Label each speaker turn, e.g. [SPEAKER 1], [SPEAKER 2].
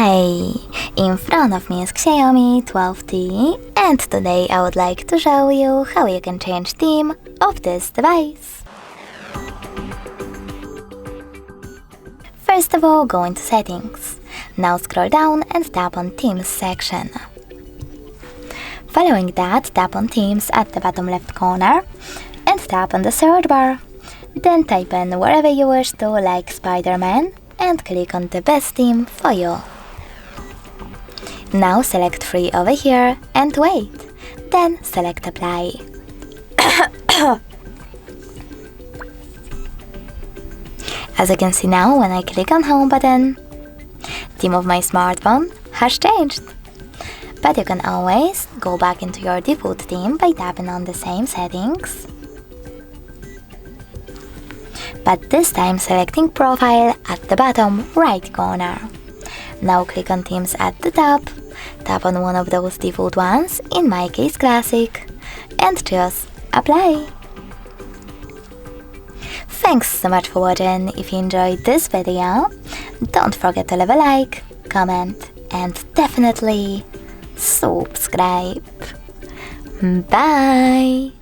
[SPEAKER 1] Hi! In front of me is XIAOMI 12T, and today I would like to show you how you can change theme of this device. First of all, go into Settings. Now scroll down and tap on Themes section. Following that, tap on Themes at the bottom left corner and tap on the search bar. Then type in wherever you wish to, like Spider-Man, and click on the best theme for you. Now select Free over here and wait. Then select Apply. As you can see now, when I click on Home button, theme of my smartphone has changed. But you can always go back into your default theme by tapping on the same settings, but this time selecting Profile at the bottom right corner. Now click on Themes at the top, tap on one of those default ones, in my case Classic, and choose Apply. Thanks so much for watching. If you enjoyed this video, don't forget to leave a like, comment, and definitely subscribe. Bye!